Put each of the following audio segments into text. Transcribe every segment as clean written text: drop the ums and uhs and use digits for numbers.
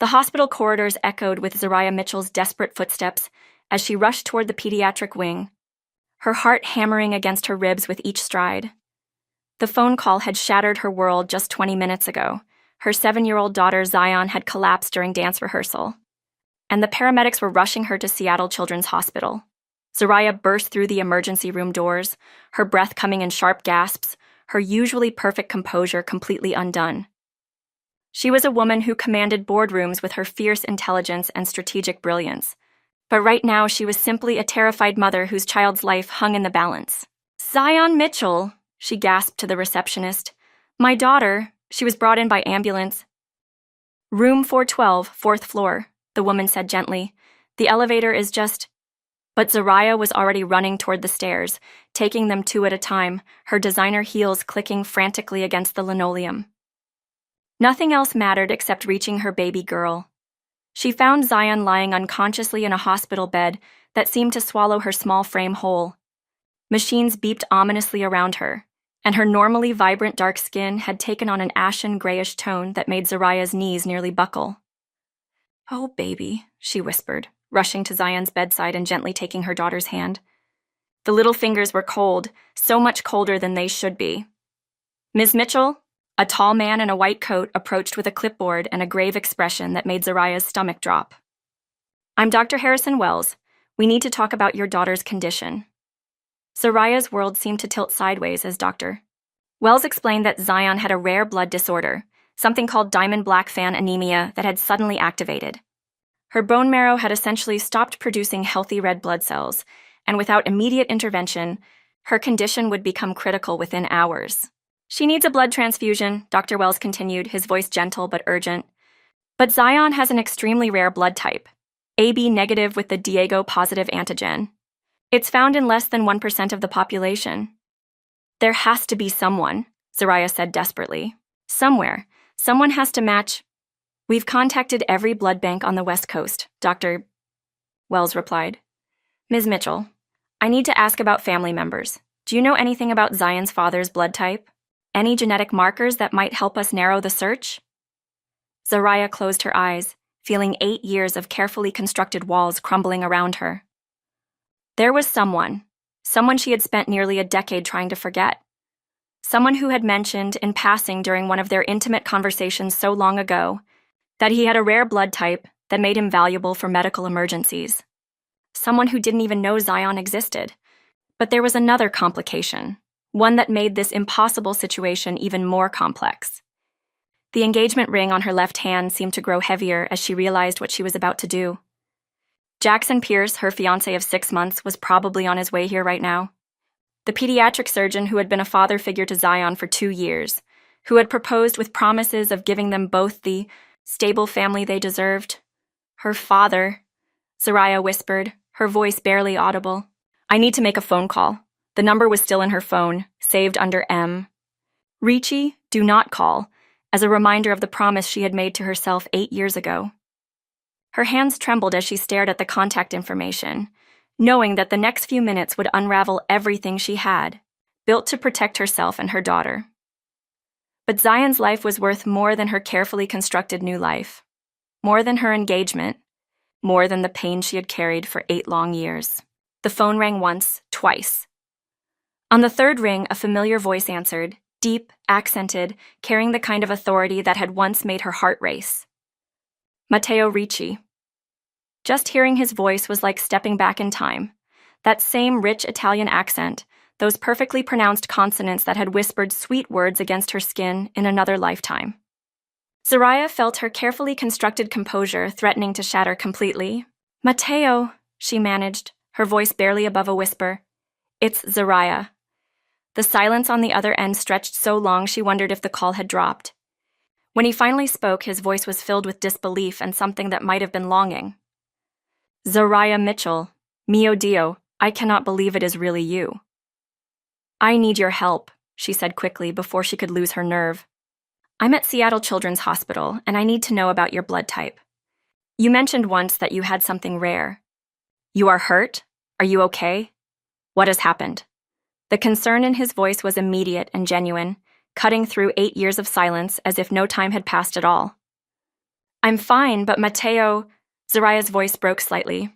The hospital corridors echoed with Zariah Mitchell's desperate footsteps as she rushed toward the pediatric wing, her heart hammering against her ribs with each stride. The phone call had shattered her world just 20 minutes ago. Her 7-year-old daughter Zion had collapsed during dance rehearsal, and the paramedics were rushing her to Seattle Children's Hospital. Zariah burst through the emergency room doors, her breath coming in sharp gasps, her usually perfect composure completely undone. She was a woman who commanded boardrooms with her fierce intelligence and strategic brilliance, but right now she was simply a terrified mother whose child's life hung in the balance. "Zion Mitchell," she gasped to the receptionist. "My daughter, she was brought in by ambulance." "Room 412, 4th floor," the woman said gently. "The elevator is just—" But Zariah was already running toward the stairs, taking them 2 at a time, her designer heels clicking frantically against the linoleum. Nothing else mattered except reaching her baby girl. She found Zion lying unconsciously in a hospital bed that seemed to swallow her small frame whole. Machines beeped ominously around her, and her normally vibrant dark skin had taken on an ashen grayish tone that made Zariah's knees nearly buckle. "Oh, baby," she whispered, rushing to Zion's bedside and gently taking her daughter's hand. The little fingers were cold, so much colder than they should be. "Ms. Mitchell?" A tall man in a white coat approached with a clipboard and a grave expression that made Zariah's stomach drop. "I'm Dr. Harrison Wells. We need to talk about your daughter's condition." Zariah's world seemed to tilt sideways as Dr. Wells explained that Zion had a rare blood disorder, something called diamond black fan anemia, that had suddenly activated. Her bone marrow had essentially stopped producing healthy red blood cells, and without immediate intervention, her condition would become critical within hours. "She needs a blood transfusion," Dr. Wells continued, his voice gentle but urgent. "But Zion has an extremely rare blood type, AB negative with the Diego positive antigen. It's found in less than 1% of the population." "There has to be someone," Zariah said desperately. "Somewhere. Someone has to match." "We've contacted every blood bank on the West Coast," Dr. Wells replied. "Ms. Mitchell, I need to ask about family members. Do you know anything about Zion's father's blood type? Any genetic markers that might help us narrow the search?" Zariah closed her eyes, feeling 8 years of carefully constructed walls crumbling around her. There was someone she had spent nearly a decade trying to forget. Someone who had mentioned, in passing during one of their intimate conversations so long ago, that he had a rare blood type that made him valuable for medical emergencies. Someone who didn't even know Zion existed. But there was another complication, one that made this impossible situation even more complex. The engagement ring on her left hand seemed to grow heavier as she realized what she was about to do. Jackson Pierce, her fiancé of 6 months, was probably on his way here right now. The pediatric surgeon who had been a father figure to Zion for 2 years, who had proposed with promises of giving them both the stable family they deserved. Her father, Zariah whispered, her voice barely audible. "I need to make a phone call." The number was still in her phone, saved under M. Ricci, do not call, as a reminder of the promise she had made to herself 8 years ago. Her hands trembled as she stared at the contact information, knowing that the next few minutes would unravel everything she had, built to protect herself and her daughter. But Zion's life was worth more than her carefully constructed new life, more than her engagement, more than the pain she had carried for 8 long years. The phone rang once, twice. On the 3rd ring, a familiar voice answered, deep, accented, carrying the kind of authority that had once made her heart race. Matteo Ricci. Just hearing his voice was like stepping back in time. That same rich Italian accent, those perfectly pronounced consonants that had whispered sweet words against her skin in another lifetime. Zariah felt her carefully constructed composure threatening to shatter completely. "Matteo," she managed, her voice barely above a whisper. "It's Zariah." The silence on the other end stretched so long she wondered if the call had dropped. When he finally spoke, his voice was filled with disbelief and something that might have been longing. "Zariah Mitchell, mio Dio, I cannot believe it is really you." "I need your help," she said quickly before she could lose her nerve. "I'm at Seattle Children's Hospital, and I need to know about your blood type. You mentioned once that you had something rare. You are hurt? Are you okay? What has happened?" The concern in his voice was immediate and genuine, cutting through 8 years of silence as if no time had passed at all. I'm fine, but Mateo, Zariah's voice broke slightly.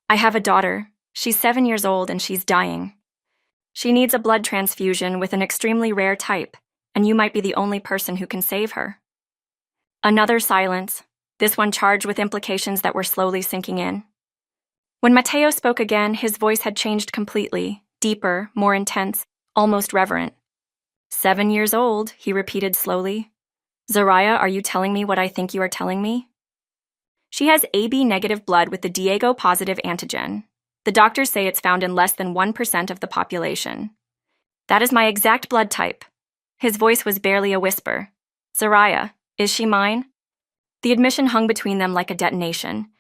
I have a daughter. She's 7 years old and she's dying. She needs a blood transfusion with an extremely rare type, and you might be the only person who can save her. Another silence, this one charged with implications that were slowly sinking in. When Mateo spoke again, his voice had changed completely, deeper, more intense, almost reverent. 7 years old, he repeated slowly. Zariah, are you telling me what I think you are telling me? She has AB negative blood with the Diego positive antigen. The doctors say it's found in less than 1% of the population. That is my exact blood type. His voice was barely a whisper. Zariah, is she mine? The admission hung between them like a detonation.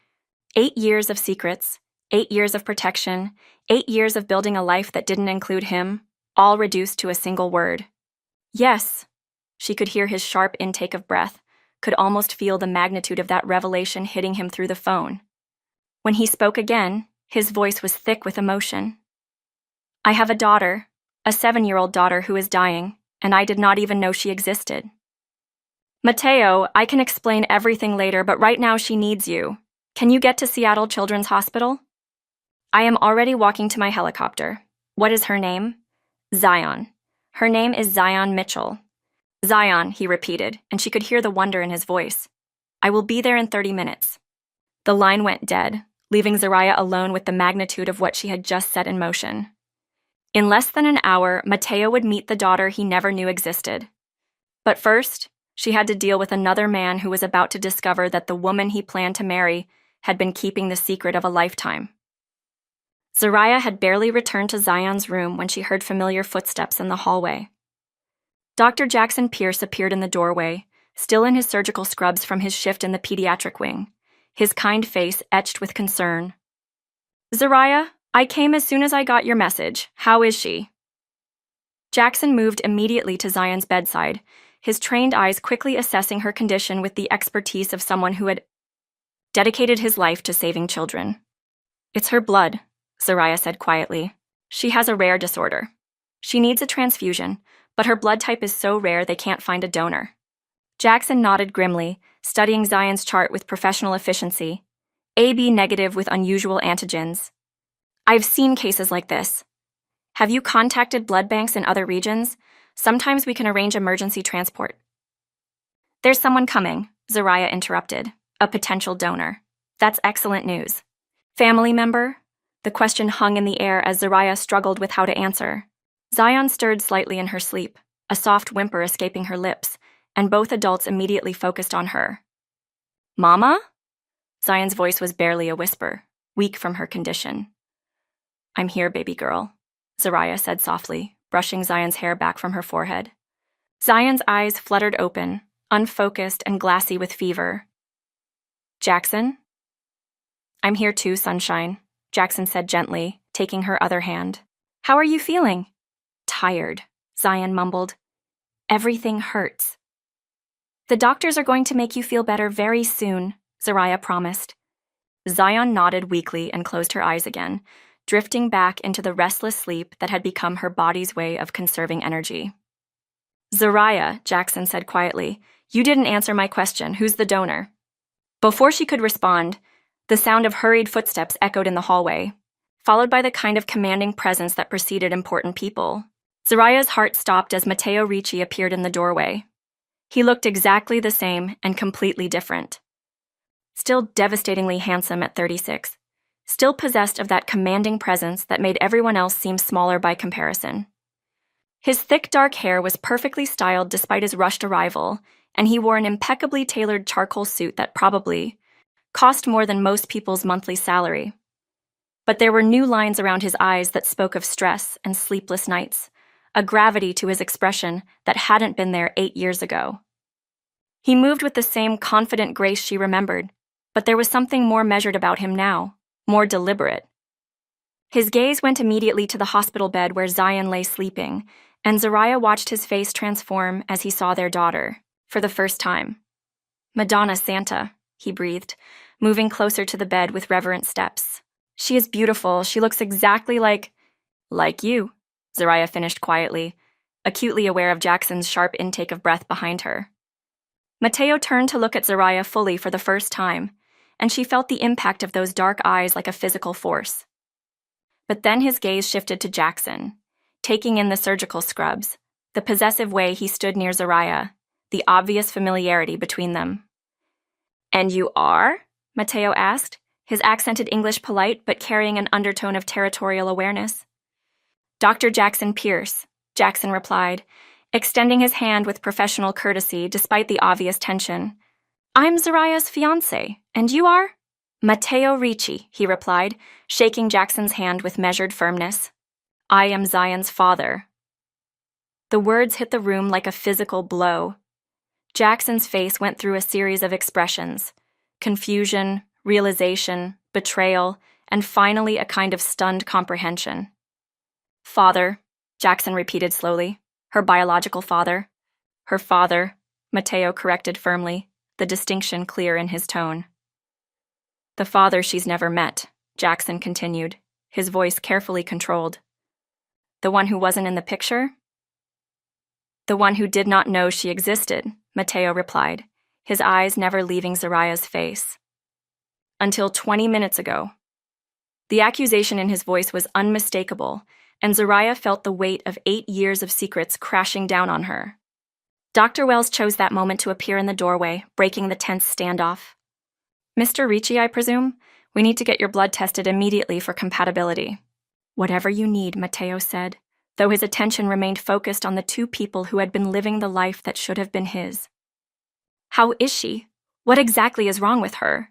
8 years of secrets, 8 years of protection, 8 years of building a life that didn't include him, all reduced to a single word. Yes. She could hear his sharp intake of breath, could almost feel the magnitude of that revelation hitting him through the phone. When he spoke again, his voice was thick with emotion. I have a daughter, a 7-year-old daughter who is dying, and I did not even know she existed. Mateo, I can explain everything later, but right now she needs you. Can you get to Seattle Children's Hospital? I am already walking to my helicopter. What is her name? Zion. Her name is Zion Mitchell. Zion, he repeated, and she could hear the wonder in his voice. I will be there in 30 minutes. The line went dead, leaving Zariah alone with the magnitude of what she had just set in motion. In less than an hour, Mateo would meet the daughter he never knew existed. But first, she had to deal with another man who was about to discover that the woman he planned to marry had been keeping the secret of a lifetime. Zariah had barely returned to Zion's room when she heard familiar footsteps in the hallway. Dr. Jackson Pierce appeared in the doorway, still in his surgical scrubs from his shift in the pediatric wing, his kind face etched with concern. Zariah, I came as soon as I got your message. How is she? Jackson moved immediately to Zion's bedside, his trained eyes quickly assessing her condition with the expertise of someone who had dedicated his life to saving children. It's her blood, Zariah said quietly. She has a rare disorder. She needs a transfusion, but her blood type is so rare they can't find a donor. Jackson nodded grimly, studying Zion's chart with professional efficiency. AB negative with unusual antigens. I've seen cases like this. Have you contacted blood banks in other regions? Sometimes we can arrange emergency transport. There's someone coming, Zariah interrupted. A potential donor. That's excellent news. Family member? The question hung in the air as Zariah struggled with how to answer. Zion stirred slightly in her sleep, a soft whimper escaping her lips, and both adults immediately focused on her. Mama? Zion's voice was barely a whisper, weak from her condition. I'm here, baby girl, Zariah said softly, brushing Zion's hair back from her forehead. Zion's eyes fluttered open, unfocused and glassy with fever. Jackson? I'm here too, sunshine, Jackson said gently, taking her other hand. How are you feeling? Tired, Zion mumbled. Everything hurts. The doctors are going to make you feel better very soon, Zariah promised. Zion nodded weakly and closed her eyes again, drifting back into the restless sleep that had become her body's way of conserving energy. Zariah, Jackson said quietly, you didn't answer my question. Who's the donor? Before she could respond, the sound of hurried footsteps echoed in the hallway, followed by the kind of commanding presence that preceded important people. Zariah's heart stopped as Mateo Ricci appeared in the doorway. He looked exactly the same and completely different. Still devastatingly handsome at 36, still possessed of that commanding presence that made everyone else seem smaller by comparison. His thick dark hair was perfectly styled despite his rushed arrival, and he wore an impeccably tailored charcoal suit that probably cost more than most people's monthly salary. But there were new lines around his eyes that spoke of stress and sleepless nights, a gravity to his expression that hadn't been there 8 years ago. He moved with the same confident grace she remembered, but there was something more measured about him now, more deliberate. His gaze went immediately to the hospital bed where Zion lay sleeping, and Zariah watched his face transform as he saw their daughter, for the first time. Madonna Santa, he breathed, moving closer to the bed with reverent steps. She is beautiful. She looks exactly like you, Zariah finished quietly, acutely aware of Jackson's sharp intake of breath behind her. Mateo turned to look at Zaraya fully for the first time, and she felt the impact of those dark eyes like a physical force. But then his gaze shifted to Jackson, taking in the surgical scrubs, the possessive way he stood near Zaraya, the obvious familiarity between them. "And you are?" Mateo asked, his accented English polite but carrying an undertone of territorial awareness. "Dr. Jackson Pierce," Jackson replied, extending his hand with professional courtesy despite the obvious tension. "I'm Zaraya's fiancé, and you are?" "Mateo Ricci," he replied, shaking Jackson's hand with measured firmness. "I am Zion's father." The words hit the room like a physical blow. Jackson's face went through a series of expressions: confusion, realization, betrayal, and finally a kind of stunned comprehension. "Father," Jackson repeated slowly. "Her biological father." "Her father," Mateo corrected firmly, the distinction clear in his tone. "The father she's never met," Jackson continued, his voice carefully controlled. "The one who wasn't in the picture?" "The one who did not know she existed," Mateo replied, his eyes never leaving Zaraya's face. "Until 20 minutes ago." The accusation in his voice was unmistakable, and Zaraya felt the weight of 8 years of secrets crashing down on her. Dr. Wells chose that moment to appear in the doorway, breaking the tense standoff. "Mr. Ricci, I presume? We need to get your blood tested immediately for compatibility." "Whatever you need," Mateo said, though his attention remained focused on the two people who had been living the life that should have been his. "How is she? What exactly is wrong with her?"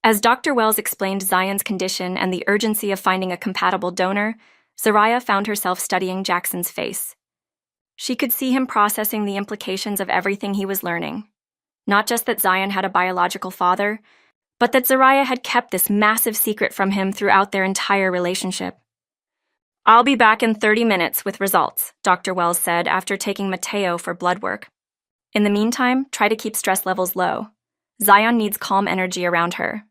As Dr. Wells explained Zion's condition and the urgency of finding a compatible donor, Zaraya found herself studying Jackson's face. She could see him processing the implications of everything he was learning. Not just that Zion had a biological father, but that Zaraya had kept this massive secret from him throughout their entire relationship. "I'll be back in 30 minutes with results," Dr. Wells said after taking Mateo for blood work. "In the meantime, try to keep stress levels low. Zion needs calm energy around her."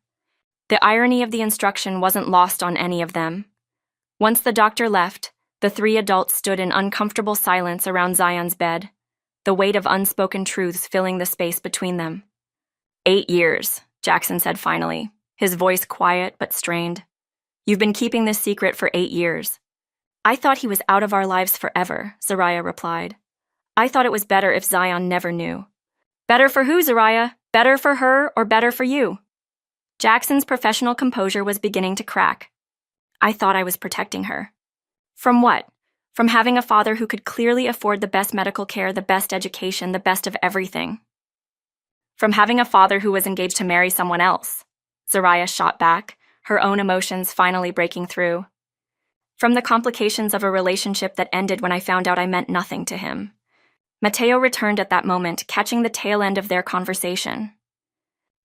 The irony of the instruction wasn't lost on any of them. Once the doctor left, the three adults stood in uncomfortable silence around Zion's bed, the weight of unspoken truths filling the space between them. 8 years, Jackson said finally, his voice quiet but strained. "You've been keeping this secret for 8 years. "I thought he was out of our lives forever," Zaraya replied. "I thought it was better if Zion never knew." "Better for who, Zaraya? Better for her or better for you?" Jackson's professional composure was beginning to crack. "I thought I was protecting her." "From what? From having a father who could clearly afford the best medical care, the best education, the best of everything." "From having a father who was engaged to marry someone else," Zaraya shot back, her own emotions finally breaking through. "From the complications of a relationship that ended when I found out I meant nothing to him." Mateo returned at that moment, catching the tail end of their conversation.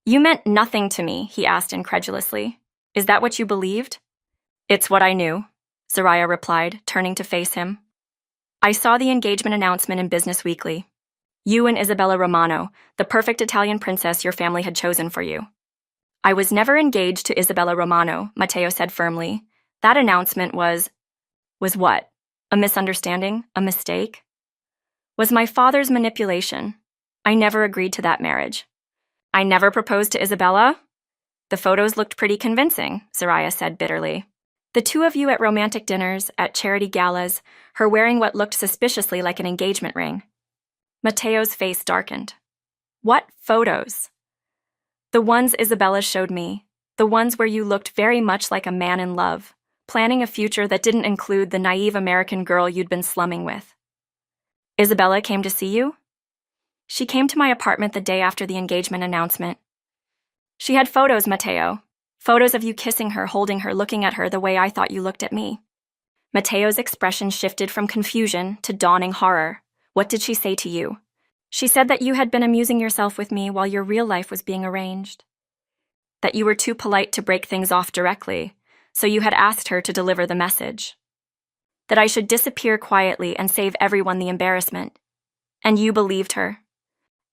"You meant nothing to me?" he asked incredulously. "Is that what you believed?" "It's what I knew," Zaraya replied, turning to face him. "I saw the engagement announcement in Business Weekly. You and Isabella Romano, the perfect Italian princess your family had chosen for you." "I was never engaged to Isabella Romano," Mateo said firmly. "That announcement was what? A misunderstanding? A mistake?" "Was my father's manipulation. I never agreed to that marriage." "I never proposed to Isabella?" "The photos looked pretty convincing," Zaraya said bitterly. "The two of you at romantic dinners, at charity galas, her wearing what looked suspiciously like an engagement ring." Mateo's face darkened. "What photos?" "The ones Isabella showed me. The ones where you looked very much like a man in love, planning a future that didn't include the naive American girl you'd been slumming with." "Isabella came to see you?" "She came to my apartment the day after the engagement announcement. She had photos, Mateo. Photos of you kissing her, holding her, looking at her the way I thought you looked at me." Mateo's expression shifted from confusion to dawning horror. "What did she say to you?" "She said that you had been amusing yourself with me while your real life was being arranged. That you were too polite to break things off directly, so you had asked her to deliver the message. That I should disappear quietly and save everyone the embarrassment. And you believed her.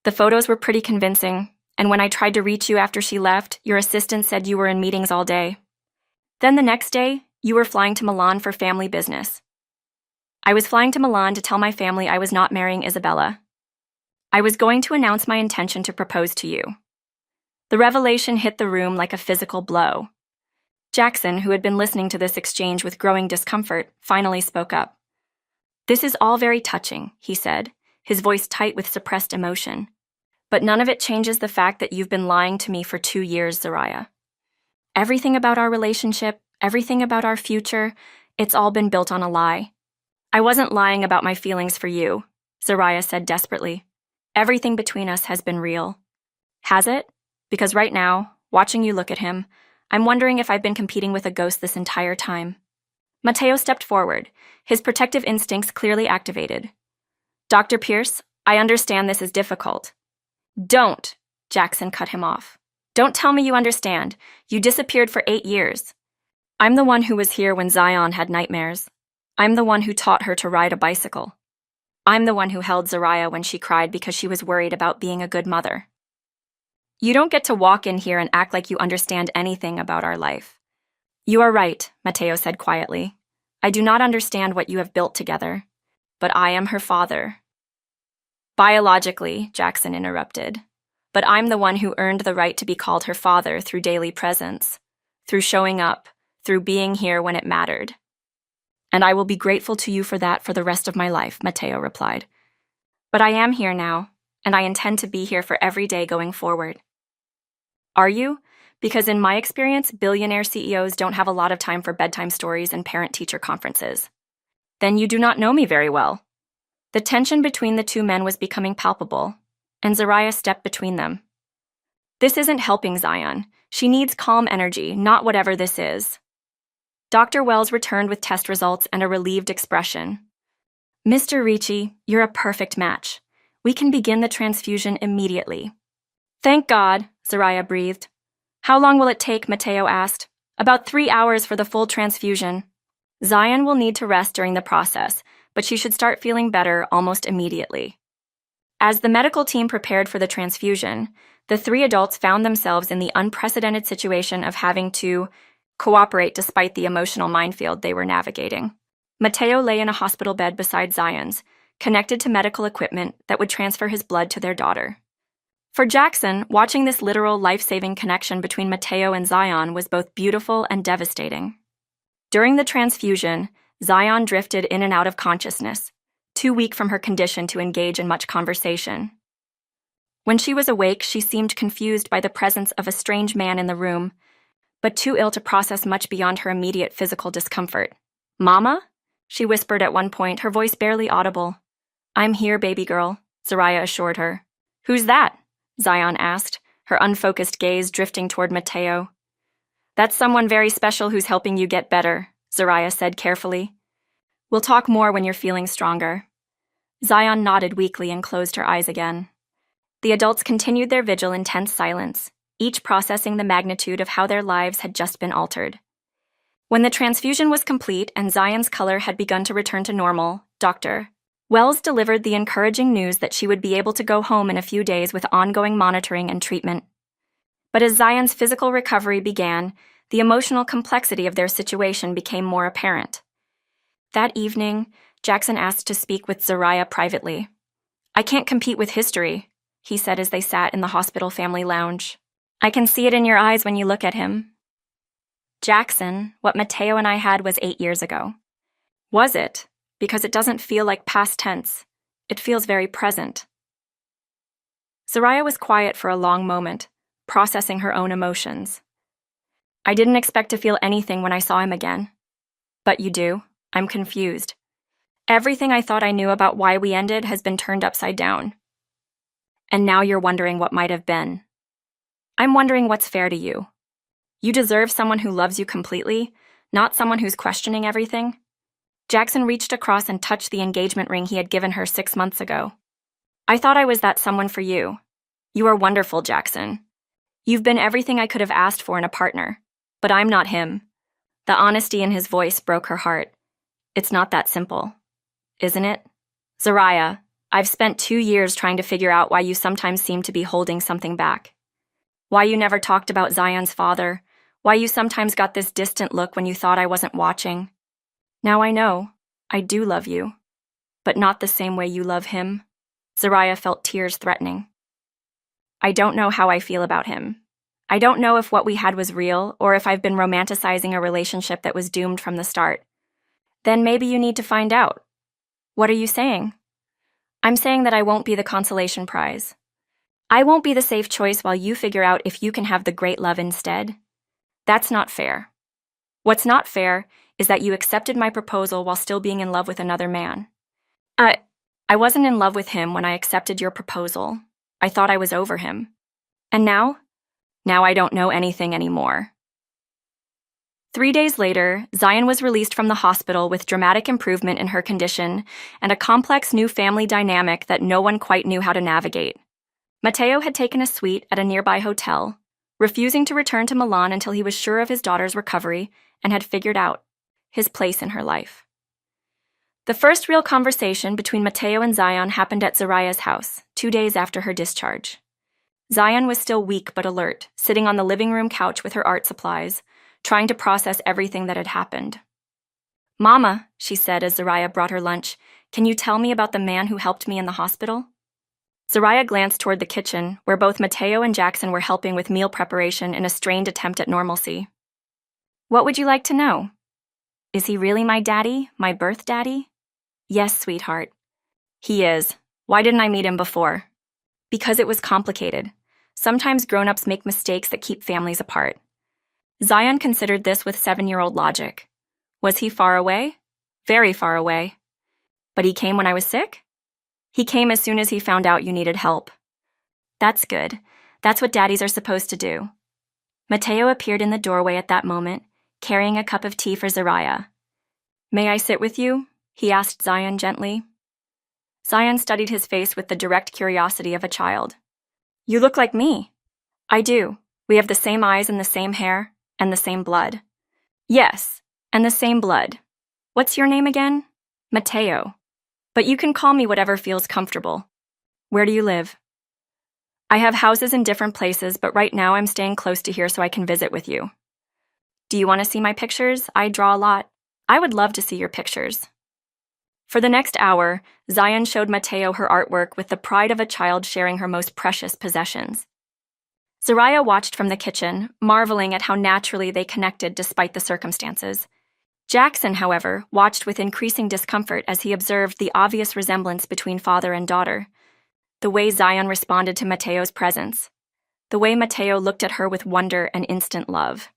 The photos were pretty convincing, and when I tried to reach you after she left, your assistant said you were in meetings all day. Then the next day, you were flying to Milan for family business. I was flying to Milan to tell my family I was not marrying Isabella. I was going to announce my intention to propose to you. The revelation hit the room like a physical blow. Jackson, who had been listening to this exchange with growing discomfort, finally spoke up. "This is all very touching," he said, his voice tight with suppressed emotion. "But none of it changes the fact that you've been lying to me for 2 years, Zariah. Everything about our relationship, everything about our future, it's all been built on a lie." "I wasn't lying about my feelings for you," Zariah said desperately. "Everything between us has been real." "Has it? Because right now, watching you look at him, I'm wondering if I've been competing with a ghost this entire time." Mateo stepped forward, his protective instincts clearly activated. "Dr. Pierce, I understand this is difficult." "Don't," Jackson cut him off. "Don't tell me you understand. You disappeared for 8 years. I'm the one who was here when Zion had nightmares. I'm the one who taught her to ride a bicycle. I'm the one who held Zariah when she cried because she was worried about being a good mother. You don't get to walk in here and act like you understand anything about our life." "You are right," Mateo said quietly. "I do not understand what you have built together, but I am her father." "Biologically," Jackson interrupted, "but I'm the one who earned the right to be called her father through daily presence, through showing up, through being here when it mattered." "And I will be grateful to you for that for the rest of my life," Mateo replied. "But I am here now, and I intend to be here for every day going forward." "Are you? Because in my experience, billionaire CEOs don't have a lot of time for bedtime stories and parent-teacher conferences." "Then you do not know me very well." The tension between the two men was becoming palpable, and Zariah stepped between them. "This isn't helping Zion. She needs calm energy, not whatever this is." Dr. Wells returned with test results and a relieved expression. "Mr. Ricci, you're a perfect match. We can begin the transfusion immediately." "Thank God," Zariah breathed. "How long will it take?" Mateo asked. "About 3 hours for the full transfusion. Zion will need to rest during the process, but she should start feeling better almost immediately." As the medical team prepared for the transfusion, the 3 adults found themselves in the unprecedented situation of having to cooperate despite the emotional minefield they were navigating. Mateo lay in a hospital bed beside Zion's, connected to medical equipment that would transfer his blood to their daughter. For Jackson, watching this literal life-saving connection between Mateo and Zion was both beautiful and devastating. During the transfusion, Zion drifted in and out of consciousness, too weak from her condition to engage in much conversation. When she was awake, she seemed confused by the presence of a strange man in the room, but too ill to process much beyond her immediate physical discomfort. "Mama?" she whispered at one point, her voice barely audible. "I'm here, baby girl," Zariah assured her. "Who's that?" Zion asked, her unfocused gaze drifting toward Mateo. "That's someone very special who's helping you get better," Zariah said carefully. "We'll talk more when you're feeling stronger." Zion nodded weakly and closed her eyes again. The adults continued their vigil in tense silence, each processing the magnitude of how their lives had just been altered. When the transfusion was complete and Zion's color had begun to return to normal, Dr. Wells delivered the encouraging news that she would be able to go home in a few days with ongoing monitoring and treatment. But as Zion's physical recovery began, the emotional complexity of their situation became more apparent. That evening, Jackson asked to speak with Zariah privately. "I can't compete with history," he said as they sat in the hospital family lounge. "I can see it in your eyes when you look at him." "Jackson, what Mateo and I had was 8 years ago." "Was it? Because it doesn't feel like past tense. It feels very present." Zariah was quiet for a long moment, processing her own emotions. "I didn't expect to feel anything when I saw him again." "But you do. I'm confused. Everything I thought I knew about why we ended has been turned upside down. And now you're wondering what might have been. I'm wondering what's fair to you. You deserve someone who loves you completely, not someone who's questioning everything." Jackson reached across and touched the engagement ring he had given her 6 months ago. "I thought I was that someone for you. You are wonderful, Jackson. You've been everything I could have asked for in a partner, but I'm not him." The honesty in his voice broke her heart. "It's not that simple, isn't it? Zariah, I've spent 2 years trying to figure out why you sometimes seem to be holding something back. Why you never talked about Zion's father, why you sometimes got this distant look when you thought I wasn't watching. Now I know, I do love you, but not the same way you love him." Zariah felt tears threatening. I don't know how I feel about him. I don't know if what we had was real or if I've been romanticizing a relationship that was doomed from the start. Then maybe you need to find out. What are you saying? I'm saying that I won't be the consolation prize. I won't be the safe choice while you figure out if you can have the great love instead. That's not fair. What's not fair is that you accepted my proposal while still being in love with another man. I wasn't in love with him when I accepted your proposal. I thought I was over him. And now? Now I don't know anything anymore. 3 days later, Zion was released from the hospital with dramatic improvement in her condition and a complex new family dynamic that no one quite knew how to navigate. Matteo had taken a suite at a nearby hotel, refusing to return to Milan until he was sure of his daughter's recovery and had figured out his place in her life. The first real conversation between Matteo and Zion happened at Zariah's house, 2 days after her discharge. Zion was still weak but alert, sitting on the living room couch with her art supplies, trying to process everything that had happened. "Mama," she said as Zariah brought her lunch, "can you tell me about the man who helped me in the hospital?" Zariah glanced toward the kitchen, where both Matteo and Jackson were helping with meal preparation in a strained attempt at normalcy. "What would you like to know? Is he really my daddy, my birth daddy?" "Yes, sweetheart. He is. Why didn't I meet him before?" "Because it was complicated. Sometimes grown-ups make mistakes that keep families apart." Zion considered this with 7-year-old logic. "Was he far away?" "Very far away." "But he came when I was sick?" "He came as soon as he found out you needed help." "That's good. That's what daddies are supposed to do." Matteo appeared in the doorway at that moment, carrying a cup of tea for Zariah. "May I sit with you?" he asked Zion gently. Zion studied his face with the direct curiosity of a child. "You look like me." "I do. We have the same eyes and the same hair, and the same blood." "Yes, and the same blood. What's your name again?" "Matteo. But you can call me whatever feels comfortable." "Where do you live?" "I have houses in different places, but right now I'm staying close to here so I can visit with you." "Do you want to see my pictures? I draw a lot. I would love to see your pictures." For the next hour, Zion showed Matteo her artwork with the pride of a child sharing her most precious possessions. Zariah watched from the kitchen, marveling at how naturally they connected despite the circumstances. Jackson, however, watched with increasing discomfort as he observed the obvious resemblance between father and daughter. The way Zion responded to Matteo's presence. The way Matteo looked at her with wonder and instant love.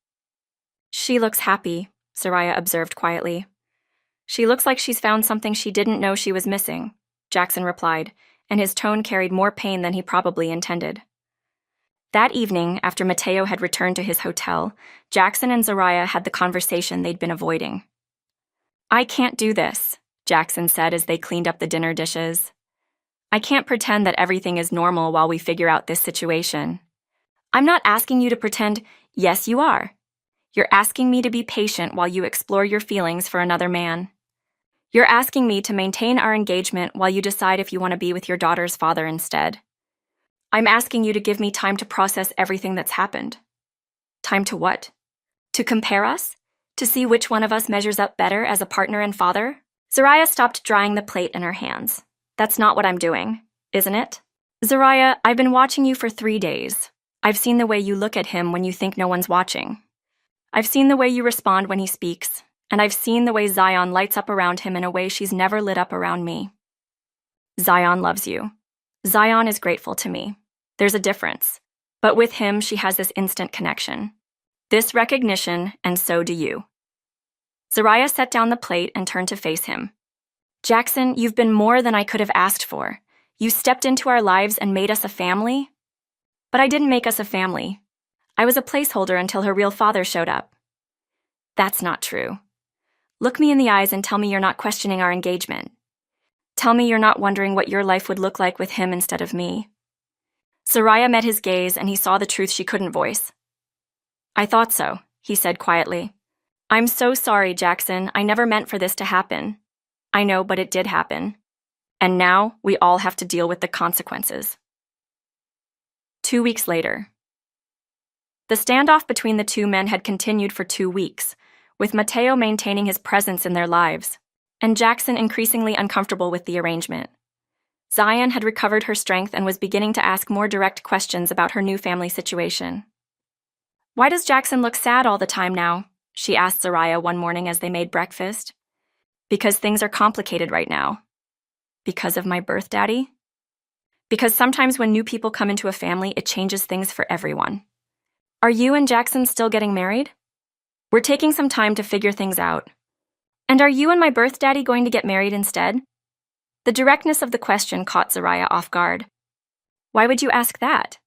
"She looks happy," Zariah observed quietly. "She looks like she's found something she didn't know she was missing," Jackson replied, and his tone carried more pain than he probably intended. That evening, after Matteo had returned to his hotel, Jackson and Zariah had the conversation they'd been avoiding. "I can't do this," Jackson said as they cleaned up the dinner dishes. "I can't pretend that everything is normal while we figure out this situation." "I'm not asking you to pretend." "Yes, you are. You're asking me to be patient while you explore your feelings for another man. You're asking me to maintain our engagement while you decide if you want to be with your daughter's father instead. I'm asking you to give me time to process everything that's happened." "Time to what? To compare us? To see which one of us measures up better as a partner and father?" Zariah stopped drying the plate in her hands. "That's not what I'm doing, isn't it?" "Zariah, I've been watching you for 3 days. I've seen the way you look at him when you think no one's watching. I've seen the way you respond when he speaks, and I've seen the way Zion lights up around him in a way she's never lit up around me. Zion loves you. Zion is grateful to me. There's a difference. But with him, she has this instant connection. This recognition, and so do you." Zariah set down the plate and turned to face him. "Jackson, you've been more than I could have asked for. You stepped into our lives and made us a family." "But I didn't make us a family. I was a placeholder until her real father showed up." "That's not true. Look me in the eyes and tell me you're not questioning our engagement. Tell me you're not wondering what your life would look like with him instead of me." Zariah met his gaze and he saw the truth she couldn't voice. "I thought so," he said quietly. "I'm so sorry, Jackson. I never meant for this to happen." "I know, but it did happen. And now we all have to deal with the consequences." 2 weeks later. The standoff between the two men had continued for 2 weeks, with Matteo maintaining his presence in their lives, and Jackson increasingly uncomfortable with the arrangement. Zion had recovered her strength and was beginning to ask more direct questions about her new family situation. "Why does Jackson look sad all the time now?" she asked Zariah one morning as they made breakfast. "Because things are complicated right now." "Because of my birth daddy?" "Because sometimes when new people come into a family, it changes things for everyone." "Are you and Jackson still getting married?" "We're taking some time to figure things out." "And are you and my birth daddy going to get married instead?" The directness of the question caught Zariah off guard. "Why would you ask that?"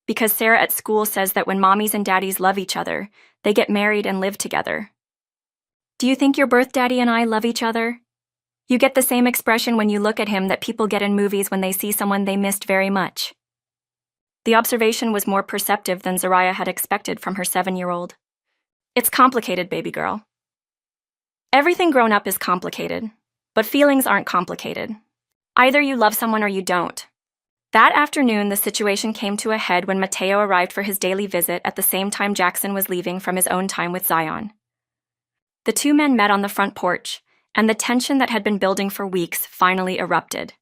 "Because Sarah at school says that when mommies and daddies love each other, they get married and live together." "Do you think your birth daddy and I love each other?" "You get the same expression when you look at him that people get in movies when they see someone they missed very much." The observation was more perceptive than Zariah had expected from her 7-year-old. "It's complicated, baby girl." Everything grown up is complicated, but feelings aren't complicated. Either you love someone or you don't. That afternoon, the situation came to a head when Mateo arrived for his daily visit at the same time Jackson was leaving from his own time with Zion. The two men met on the front porch, and the tension that had been building for weeks finally erupted.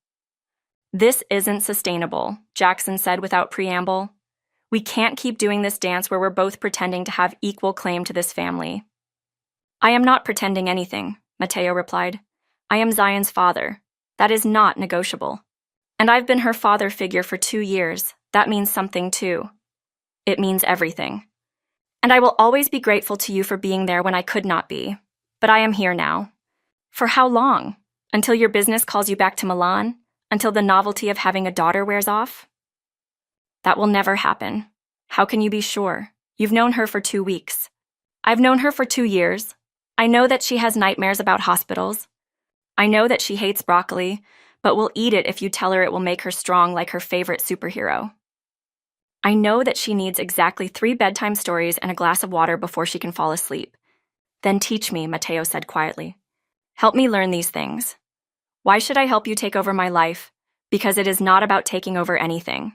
"This isn't sustainable," Jackson said without preamble. "We can't keep doing this dance where we're both pretending to have equal claim to this family." "I am not pretending anything," Mateo replied. "I am Zion's father. That is not negotiable. And I've been her father figure for 2 years. That means something too. It means everything. And I will always be grateful to you for being there when I could not be. But I am here now. For how long? Until your business calls you back to Milan? Until the novelty of having a daughter wears off?" "That will never happen. How can you be sure? You've known her for 2 weeks. I've known her for 2 years. I know that she has nightmares about hospitals. I know that she hates broccoli, but will eat it if you tell her it will make her strong like her favorite superhero. I know that she needs exactly 3 bedtime stories and a glass of water before she can fall asleep." "Then teach me," Mateo said quietly. "Help me learn these things. Why should I help you take over my life? Because it is not about taking over anything.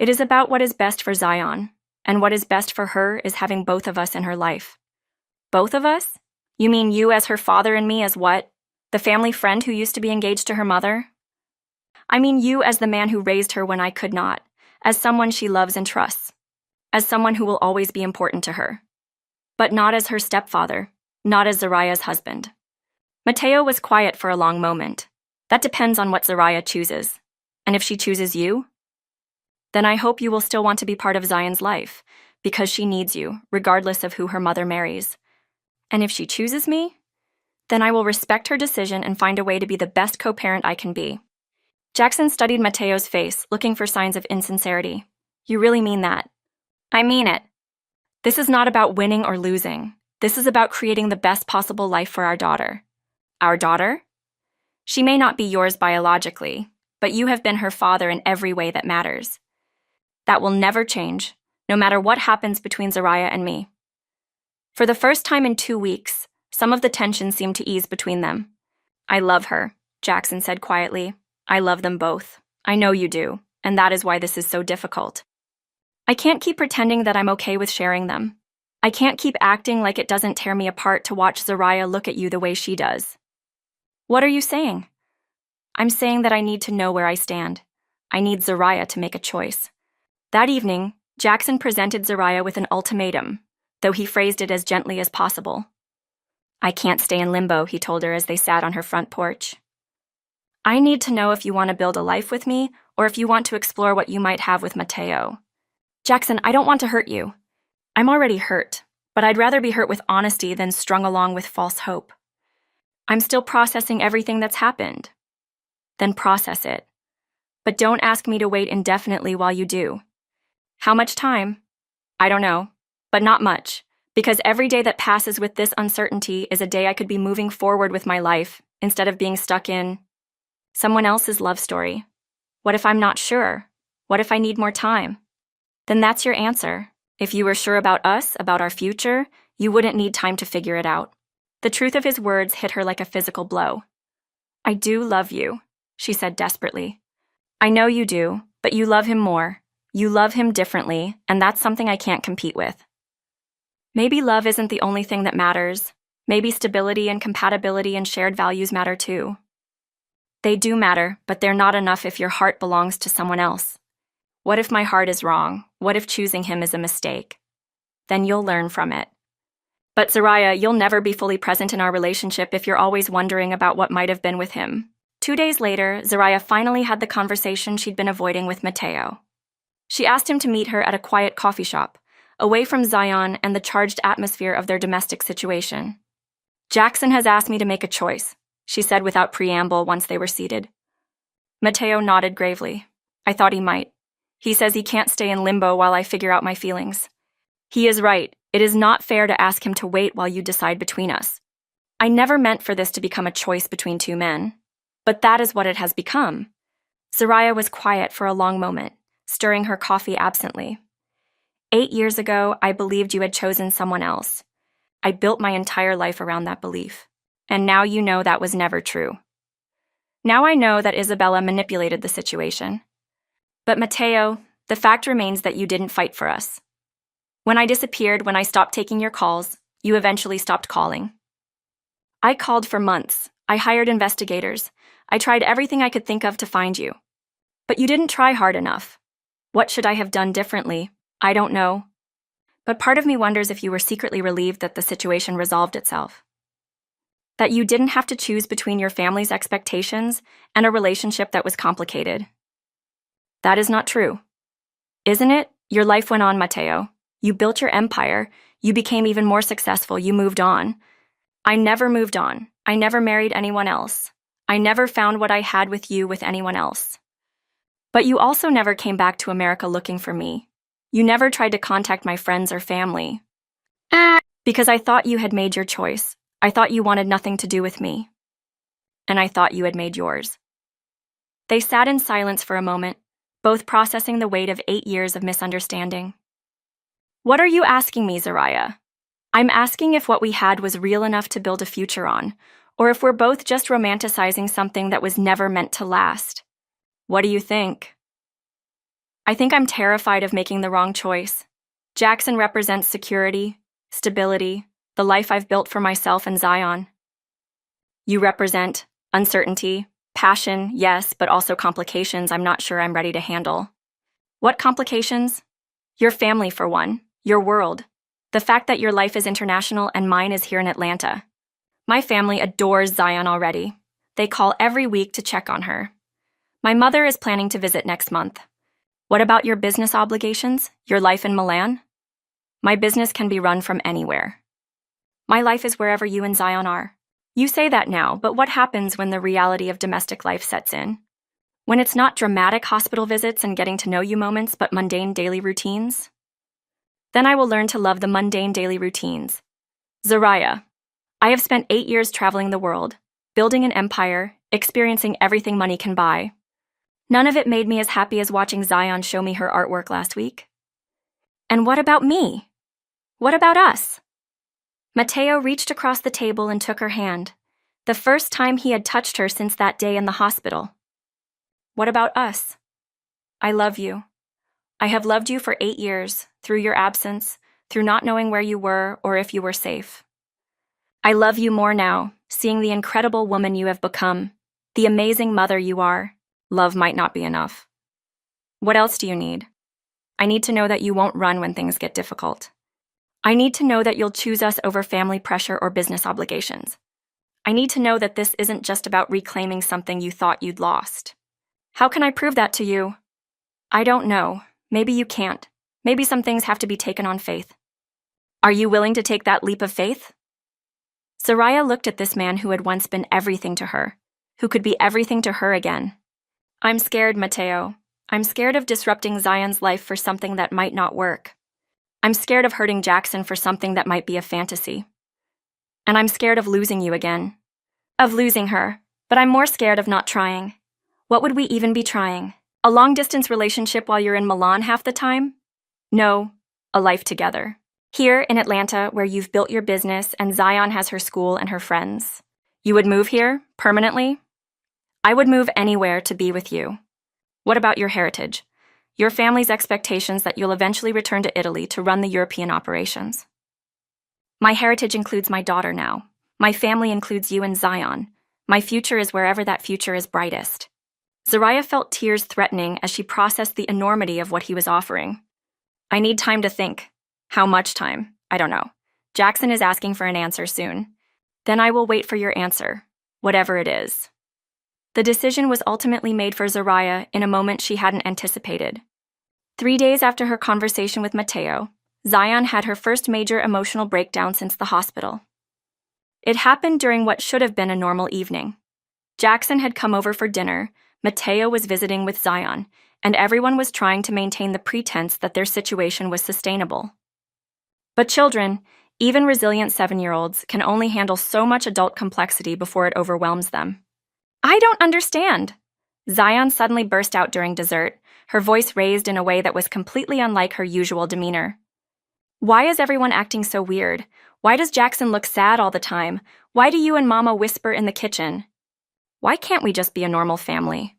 It is about what is best for Zion, and what is best for her is having both of us in her life." "Both of us? You mean you as her father and me as what? The family friend who used to be engaged to her mother?" "I mean you as the man who raised her when I could not, as someone she loves and trusts, as someone who will always be important to her. But not as her stepfather, not as Zariah's husband." Mateo was quiet for a long moment. "That depends on what Zariah chooses. And if she chooses you? Then I hope you will still want to be part of Zion's life, because she needs you, regardless of who her mother marries. And if she chooses me? Then I will respect her decision and find a way to be the best co-parent I can be." Jackson studied Mateo's face, looking for signs of insincerity. "You really mean that?" "I mean it. This is not about winning or losing. This is about creating the best possible life for our daughter." "Our daughter?" "She may not be yours biologically, but you have been her father in every way that matters. That will never change, no matter what happens between Zariah and me." For the first time in 2 weeks, some of the tension seemed to ease between them. "I love her," Jackson said quietly. "I love them both. I know you do, and that is why this is so difficult. I can't keep pretending that I'm okay with sharing them. I can't keep acting like it doesn't tear me apart to watch Zariah look at you the way she does." "What are you saying?" "I'm saying that I need to know where I stand. I need Zariah to make a choice." That evening, Jackson presented Zariah with an ultimatum, though he phrased it as gently as possible. "I can't stay in limbo," he told her as they sat on her front porch. "I need to know if you want to build a life with me or if you want to explore what you might have with Mateo." "Jackson, I don't want to hurt you. I'm already hurt, but I'd rather be hurt with honesty than strung along with false hope. I'm still processing everything that's happened." "Then process it. But don't ask me to wait indefinitely while you do." "How much time?" "I don't know, but not much, because every day that passes with this uncertainty is a day I could be moving forward with my life instead of being stuck in someone else's love story. What if I'm not sure? What if I need more time?" "Then that's your answer. If you were sure about us, about our future, you wouldn't need time to figure it out." The truth of his words hit her like a physical blow. "I do love you," she said desperately. "I know you do, but you love him more. You love him differently, and that's something I can't compete with." Maybe love isn't the only thing that matters. Maybe stability and compatibility and shared values matter too. They do matter, but they're not enough if your heart belongs to someone else. What if my heart is wrong? What if choosing him is a mistake? Then you'll learn from it. But Zariah, you'll never be fully present in our relationship if you're always wondering about what might have been with him. 2 days later, Zariah finally had the conversation she'd been avoiding with Mateo. She asked him to meet her at a quiet coffee shop, away from Zion and the charged atmosphere of their domestic situation. Jackson has asked me to make a choice, she said without preamble once they were seated. Mateo nodded gravely. I thought he might. He says he can't stay in limbo while I figure out my feelings. He is right. It is not fair to ask him to wait while you decide between us. I never meant for this to become a choice between two men. But that is what it has become. Zariah was quiet for a long moment, stirring her coffee absently. 8 years ago, I believed you had chosen someone else. I built my entire life around that belief. And now you know that was never true. Now I know that Isabella manipulated the situation. But Mateo, the fact remains that you didn't fight for us. When I disappeared, when I stopped taking your calls, you eventually stopped calling. I called for months. I hired investigators. I tried everything I could think of to find you. But you didn't try hard enough. What should I have done differently? I don't know. But part of me wonders if you were secretly relieved that the situation resolved itself. That you didn't have to choose between your family's expectations and a relationship that was complicated. That is not true. Isn't it? Your life went on, Mateo. You built your empire. You became even more successful. You moved on. I never moved on. I never married anyone else. I never found what I had with you with anyone else. But you also never came back to America looking for me. You never tried to contact my friends or family. Because I thought you had made your choice. I thought you wanted nothing to do with me. And I thought you had made yours. They sat in silence for a moment, both processing the weight of 8 years of misunderstanding. What are you asking me, Zariah? I'm asking if what we had was real enough to build a future on, or if we're both just romanticizing something that was never meant to last. What do you think? I think I'm terrified of making the wrong choice. Jackson represents security, stability, the life I've built for myself and Zion. You represent uncertainty, passion, yes, but also complications I'm not sure I'm ready to handle. What complications? Your family, for one. Your world. The fact that your life is international and mine is here in Atlanta. My family adores Zion already. They call every week to check on her. My mother is planning to visit next month. What about your business obligations? Your life in Milan? My business can be run from anywhere. My life is wherever you and Zion are. You say that now, but what happens when the reality of domestic life sets in? When it's not dramatic hospital visits and getting to know you moments, but mundane daily routines? Then I will learn to love the mundane daily routines. Zariah, I have spent 8 years traveling the world, building an empire, experiencing everything money can buy. None of it made me as happy as watching Zion show me her artwork last week. And what about me? What about us? Mateo reached across the table and took her hand, the first time he had touched her since that day in the hospital. What about us? I love you. I have loved you for 8 years, through your absence, through not knowing where you were or if you were safe. I love you more now, seeing the incredible woman you have become, the amazing mother you are. Love might not be enough. What else do you need? I need to know that you won't run when things get difficult. I need to know that you'll choose us over family pressure or business obligations. I need to know that this isn't just about reclaiming something you thought you'd lost. How can I prove that to you? I don't know. Maybe you can't. Maybe some things have to be taken on faith. Are you willing to take that leap of faith? Zariah looked at this man who had once been everything to her, who could be everything to her again. I'm scared, Mateo. I'm scared of disrupting Zion's life for something that might not work. I'm scared of hurting Jackson for something that might be a fantasy. And I'm scared of losing you again. Of losing her, but I'm more scared of not trying. What would we even be trying? A long-distance relationship while you're in Milan half the time? No, a life together. Here in Atlanta, where you've built your business and Zion has her school and her friends. You would move here, permanently? I would move anywhere to be with you. What about your heritage? Your family's expectations that you'll eventually return to Italy to run the European operations. My heritage includes my daughter now. My family includes you and Zion. My future is wherever that future is brightest. Zariah felt tears threatening as she processed the enormity of what he was offering. I need time to think. How much time? I don't know. Jackson is asking for an answer soon. Then I will wait for your answer, whatever it is. The decision was ultimately made for Zariah in a moment she hadn't anticipated. 3 days after her conversation with Mateo, Zion had her first major emotional breakdown since the hospital. It happened during what should have been a normal evening. Jackson had come over for dinner, Mateo was visiting with Zion, and everyone was trying to maintain the pretense that their situation was sustainable. But children, even resilient 7-year-olds, can only handle so much adult complexity before it overwhelms them. I don't understand. Zion suddenly burst out during dessert, her voice raised in a way that was completely unlike her usual demeanor. Why is everyone acting so weird? Why does Jackson look sad all the time? Why do you and Mama whisper in the kitchen? Why can't we just be a normal family?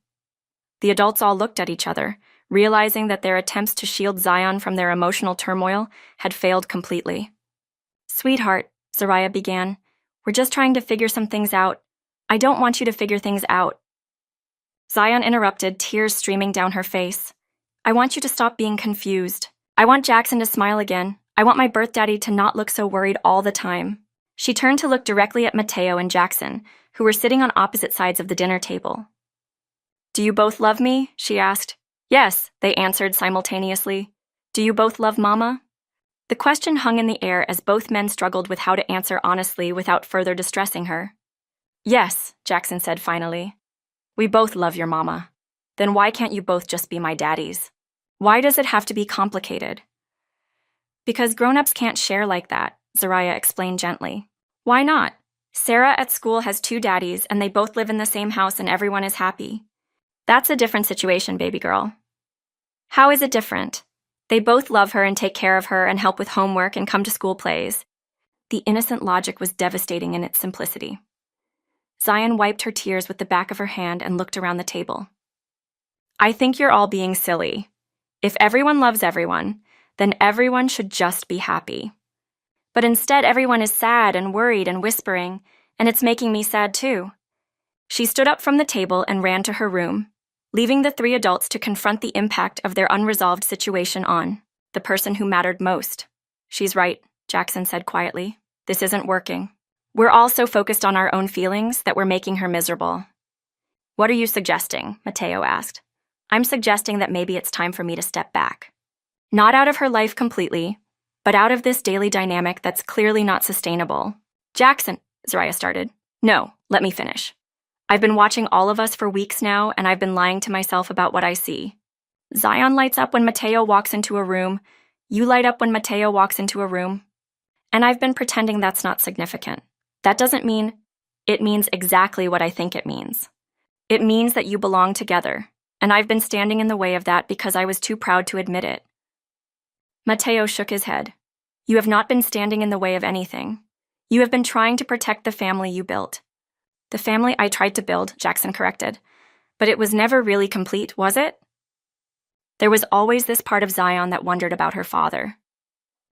The adults all looked at each other, realizing that their attempts to shield Zion from their emotional turmoil had failed completely. Sweetheart, Zariah began, we're just trying to figure some things out. I don't want you to figure things out. Zion interrupted, tears streaming down her face. I want you to stop being confused. I want Jackson to smile again. I want my birth daddy to not look so worried all the time. She turned to look directly at Mateo and Jackson, who were sitting on opposite sides of the dinner table. Do you both love me? She asked. Yes, they answered simultaneously. Do you both love Mama? The question hung in the air as both men struggled with how to answer honestly without further distressing her. Yes, Jackson said finally. We both love your Mama. Then why can't you both just be my daddies? Why does it have to be complicated? Because grown-ups can't share like that, Zariah explained gently. Why not? Sarah at school has 2 daddies and they both live in the same house and everyone is happy. That's a different situation, baby girl. How is it different? They both love her and take care of her and help with homework and come to school plays. The innocent logic was devastating in its simplicity. Zion wiped her tears with the back of her hand and looked around the table. I think you're all being silly. If everyone loves everyone, then everyone should just be happy. But instead, everyone is sad and worried and whispering, and it's making me sad too. She stood up from the table and ran to her room, leaving the 3 adults to confront the impact of their unresolved situation on the person who mattered most. She's right, Jackson said quietly. This isn't working. We're all so focused on our own feelings that we're making her miserable. What are you suggesting? Mateo asked. I'm suggesting that maybe it's time for me to step back. Not out of her life completely, but out of this daily dynamic that's clearly not sustainable. Jackson, Zariah started. No, let me finish. I've been watching all of us for weeks now, and I've been lying to myself about what I see. Zion lights up when Mateo walks into a room. You light up when Mateo walks into a room. And I've been pretending that's not significant. That doesn't mean it means exactly what I think it means. It means that you belong together, and I've been standing in the way of that because I was too proud to admit it. Mateo shook his head. You have not been standing in the way of anything. You have been trying to protect the family you built. The family I tried to build, Jackson corrected. But it was never really complete, was it? There was always this part of Zion that wondered about her father.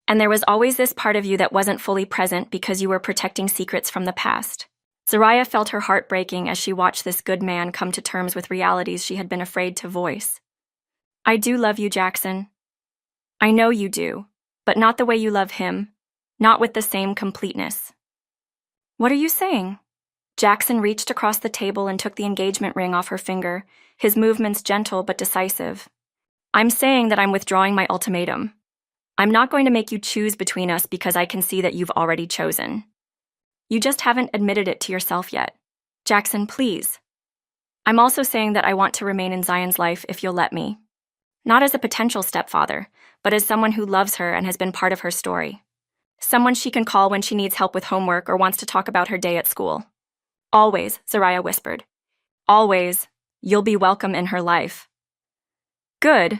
And there was always this part of you that wasn't fully present because you were protecting secrets from the past. Zariah felt her heart breaking as she watched this good man come to terms with realities she had been afraid to voice. I do love you, Jackson. I know you do, but not the way you love him, not with the same completeness. What are you saying? Jackson reached across the table and took the engagement ring off her finger, his movements gentle but decisive. I'm saying that I'm withdrawing my ultimatum. I'm not going to make you choose between us because I can see that you've already chosen. You just haven't admitted it to yourself yet. Jackson, please. I'm also saying that I want to remain in Zion's life if you'll let me. Not as a potential stepfather, but as someone who loves her and has been part of her story. Someone she can call when she needs help with homework or wants to talk about her day at school. Always, Zariah whispered. Always, you'll be welcome in her life. Good,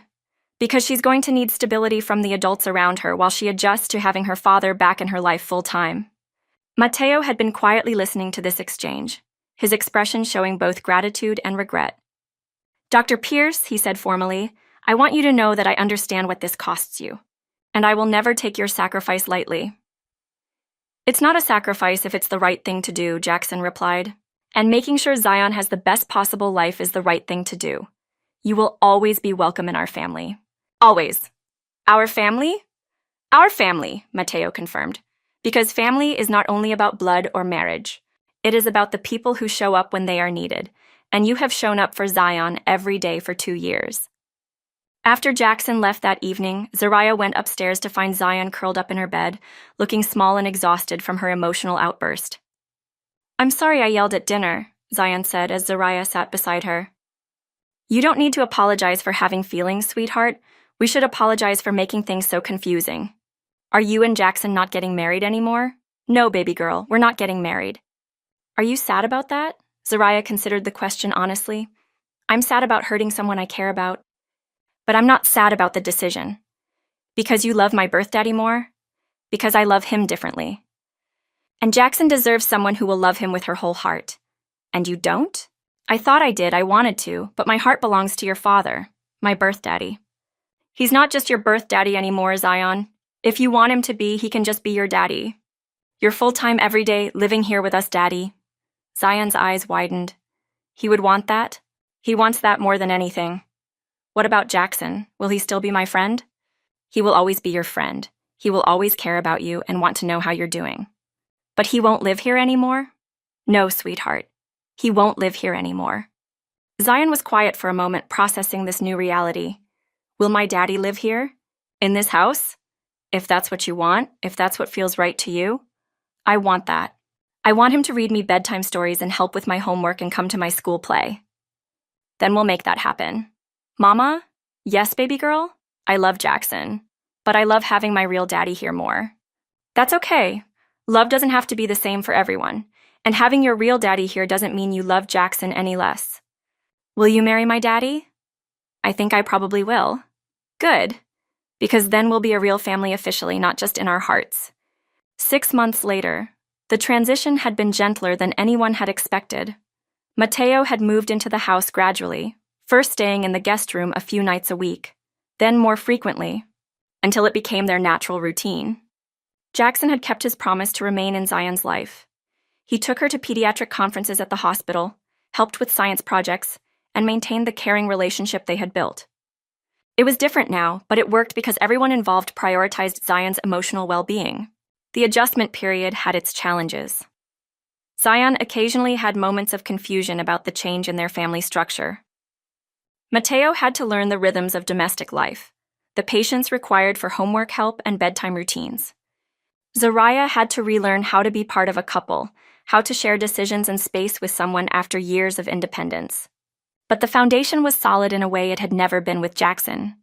because she's going to need stability from the adults around her while she adjusts to having her father back in her life full-time. Mateo had been quietly listening to this exchange, his expression showing both gratitude and regret. Dr. Pierce, he said formally, I want you to know that I understand what this costs you, and I will never take your sacrifice lightly. It's not a sacrifice if it's the right thing to do, Jackson replied. And making sure Zion has the best possible life is the right thing to do. You will always be welcome in our family. Always. Our family? Our family, Mateo confirmed. Because family is not only about blood or marriage. It is about the people who show up when they are needed. And you have shown up for Zion every day for 2 years. After Jackson left that evening, Zariah went upstairs to find Zion curled up in her bed, looking small and exhausted from her emotional outburst. "I'm sorry I yelled at dinner," Zion said as Zariah sat beside her. "You don't need to apologize for having feelings, sweetheart. We should apologize for making things so confusing. Are you and Jackson not getting married anymore?" "No, baby girl, we're not getting married." "Are you sad about that?" Zariah considered the question honestly. "I'm sad about hurting someone I care about. But I'm not sad about the decision. Because you love my birth daddy more? Because I love him differently. And Jackson deserves someone who will love him with her whole heart. And you don't? I thought I did, I wanted to, but my heart belongs to your father, my birth daddy. He's not just your birth daddy anymore, Zion. If you want him to be, he can just be your daddy. Your full-time everyday, living here with us daddy." Zion's eyes widened. He would want that? He wants that more than anything. What about Jackson? Will he still be my friend? He will always be your friend. He will always care about you and want to know how you're doing. But he won't live here anymore? No, sweetheart. He won't live here anymore. Zion was quiet for a moment, processing this new reality. Will my daddy live here? In this house? If that's what you want, if that's what feels right to you? I want that. I want him to read me bedtime stories and help with my homework and come to my school play. Then we'll make that happen. Mama? Yes, baby girl? I love Jackson, but I love having my real daddy here more. That's okay. Love doesn't have to be the same for everyone, and having your real daddy here doesn't mean you love Jackson any less. Will you marry my daddy? I think I probably will. Good, because then we'll be a real family officially, not just in our hearts. 6 months later, the transition had been gentler than anyone had expected. Mateo had moved into the house gradually, first staying in the guest room a few nights a week, then more frequently, until it became their natural routine. Jackson had kept his promise to remain in Zion's life. He took her to pediatric conferences at the hospital, helped with science projects, and maintained the caring relationship they had built. It was different now, but it worked because everyone involved prioritized Zion's emotional well-being. The adjustment period had its challenges. Zion occasionally had moments of confusion about the change in their family structure. Mateo had to learn the rhythms of domestic life, the patience required for homework help and bedtime routines. Zariah had to relearn how to be part of a couple, how to share decisions and space with someone after years of independence. But the foundation was solid in a way it had never been with Jackson.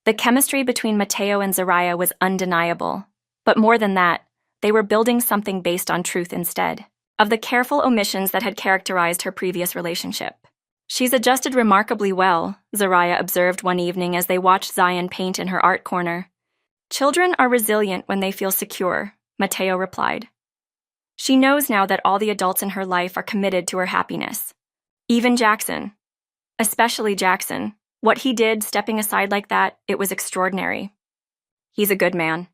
The chemistry between Mateo and Zariah was undeniable. But more than that, they were building something based on truth instead of the careful omissions that had characterized her previous relationship. She's adjusted remarkably well, Zariah observed one evening as they watched Zion paint in her art corner. Children are resilient when they feel secure, Mateo replied. She knows now that all the adults in her life are committed to her happiness. Even Jackson. Especially Jackson. What he did, stepping aside like that, it was extraordinary. He's a good man.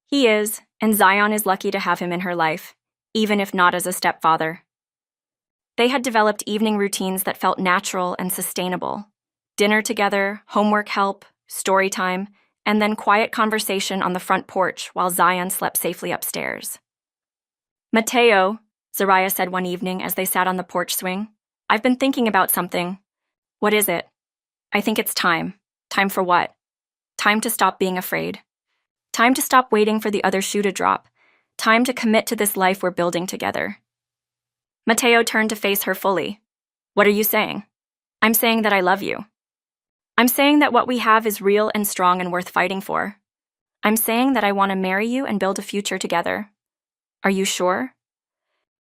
He is, and Zion is lucky to have him in her life, even if not as a stepfather. They had developed evening routines that felt natural and sustainable. Dinner together, homework help, story time, and then quiet conversation on the front porch while Zion slept safely upstairs. Mateo, Zariah said one evening as they sat on the porch swing, I've been thinking about something. What is it? I think it's time. Time for what? Time to stop being afraid. Time to stop waiting for the other shoe to drop. Time to commit to this life we're building together. Mateo turned to face her fully. What are you saying? I'm saying that I love you. I'm saying that what we have is real and strong and worth fighting for. I'm saying that I want to marry you and build a future together. Are you sure?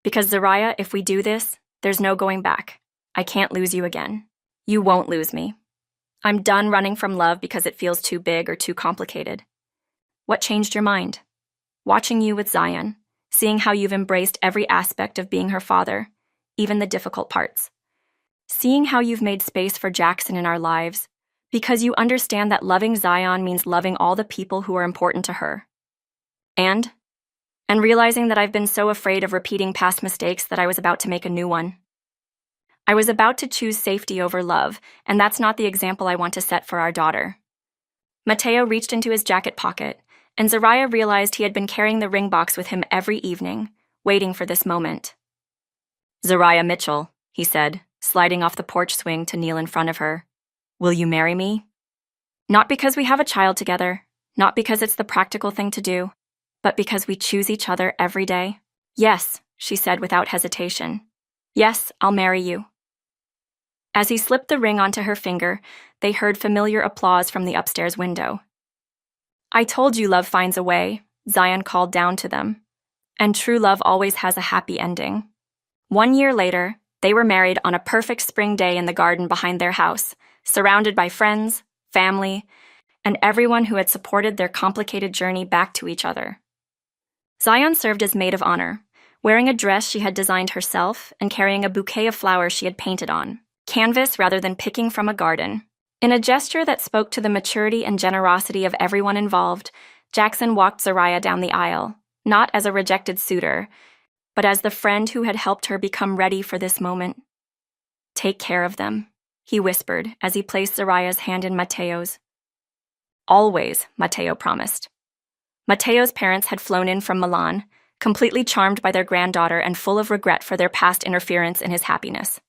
Because Zariah, if we do this, there's no going back. I can't lose you again. You won't lose me. I'm done running from love because it feels too big or too complicated. What changed your mind? Watching you with Zion, seeing how you've embraced every aspect of being her father, even the difficult parts. Seeing how you've made space for Jackson in our lives, because you understand that loving Zion means loving all the people who are important to her. And and realizing that I've been so afraid of repeating past mistakes that I was about to make a new one. I was about to choose safety over love, and that's not the example I want to set for our daughter. Mateo reached into his jacket pocket, and Zariah realized he had been carrying the ring box with him every evening, waiting for this moment. "Zariah Mitchell," he said, sliding off the porch swing to kneel in front of her. "Will you marry me?" Not because we have a child together, not because it's the practical thing to do, but because we choose each other every day. "Yes," she said without hesitation. "Yes, I'll marry you." As he slipped the ring onto her finger, they heard familiar applause from the upstairs window. "I told you love finds a way," Zion called down to them. "And true love always has a happy ending." 1 year later, they were married on a perfect spring day in the garden behind their house, surrounded by friends, family, and everyone who had supported their complicated journey back to each other. Zion served as maid of honor, wearing a dress she had designed herself and carrying a bouquet of flowers she had painted on, canvas rather than picking from a garden. In a gesture that spoke to the maturity and generosity of everyone involved, Jackson walked Zariah down the aisle, not as a rejected suitor, but as the friend who had helped her become ready for this moment. "Take care of them," he whispered as he placed Zariah's hand in Mateo's. "Always," Mateo promised. Mateo's parents had flown in from Milan, completely charmed by their granddaughter and full of regret for their past interference in his happiness.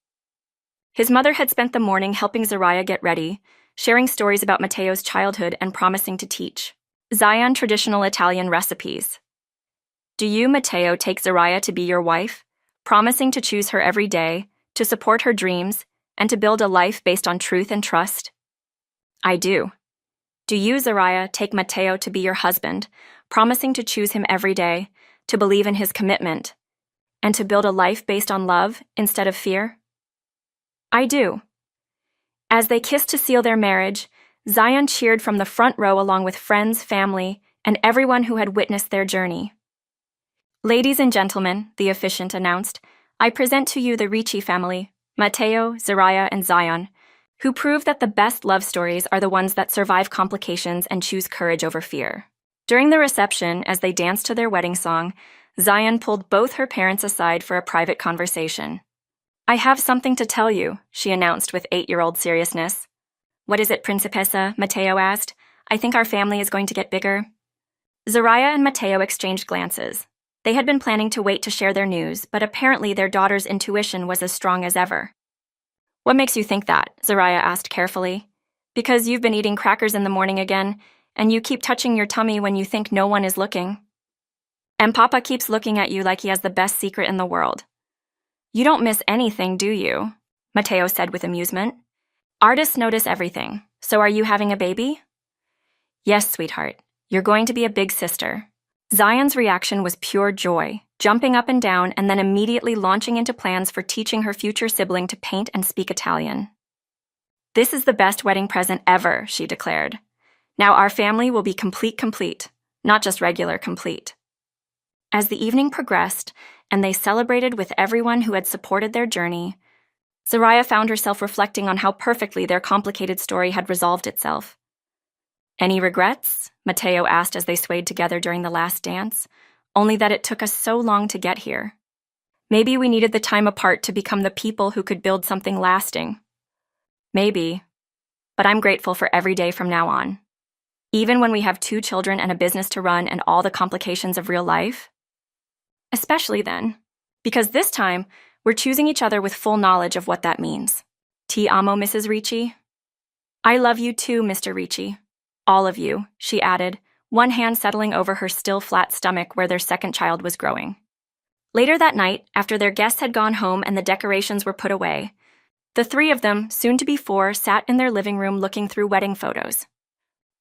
His mother had spent the morning helping Zariah get ready, sharing stories about Mateo's childhood and promising to teach Zion traditional Italian recipes. "Do you, Mateo, take Zariah to be your wife, promising to choose her every day, to support her dreams, and to build a life based on truth and trust?" "I do." "Do you, Zariah, take Mateo to be your husband, promising to choose him every day, to believe in his commitment, and to build a life based on love instead of fear?" "I do." As they kissed to seal their marriage, Zion cheered from the front row along with friends, family, and everyone who had witnessed their journey. "Ladies and gentlemen," the officiant announced, "I present to you the Ricci family, Mateo, Zariah, and Zion, who prove that the best love stories are the ones that survive complications and choose courage over fear." During the reception, as they danced to their wedding song, Zion pulled both her parents aside for a private conversation. "I have something to tell you," she announced with 8-year-old seriousness. "What is it, Principessa?" Mateo asked. "I think our family is going to get bigger." Zariah and Mateo exchanged glances. They had been planning to wait to share their news, but apparently their daughter's intuition was as strong as ever. "What makes you think that?" Zariah asked carefully. "Because you've been eating crackers in the morning again, and you keep touching your tummy when you think no one is looking. And Papa keeps looking at you like he has the best secret in the world." "You don't miss anything, do you?" Mateo said with amusement. "Artists notice everything. So are you having a baby?" "Yes, sweetheart. You're going to be a big sister." Zion's reaction was pure joy, jumping up and down and then immediately launching into plans for teaching her future sibling to paint and speak Italian. "This is the best wedding present ever," she declared. "Now our family will be complete, not just regular complete." As the evening progressed, and they celebrated with everyone who had supported their journey, Zariah found herself reflecting on how perfectly their complicated story had resolved itself. "Any regrets?" Mateo asked as they swayed together during the last dance, "only that it took us so long to get here. Maybe we needed the time apart to become the people who could build something lasting." "Maybe. But I'm grateful for every day from now on. Even when we have 2 children and a business to run and all the complications of real life. Especially then, because this time, we're choosing each other with full knowledge of what that means. Ti amo, Mrs. Ricci." "I love you too, Mr. Ricci. All of you," she added, one hand settling over her still flat stomach where their second child was growing. Later that night, after their guests had gone home and the decorations were put away, the 3 of them, soon to be 4, sat in their living room looking through wedding photos.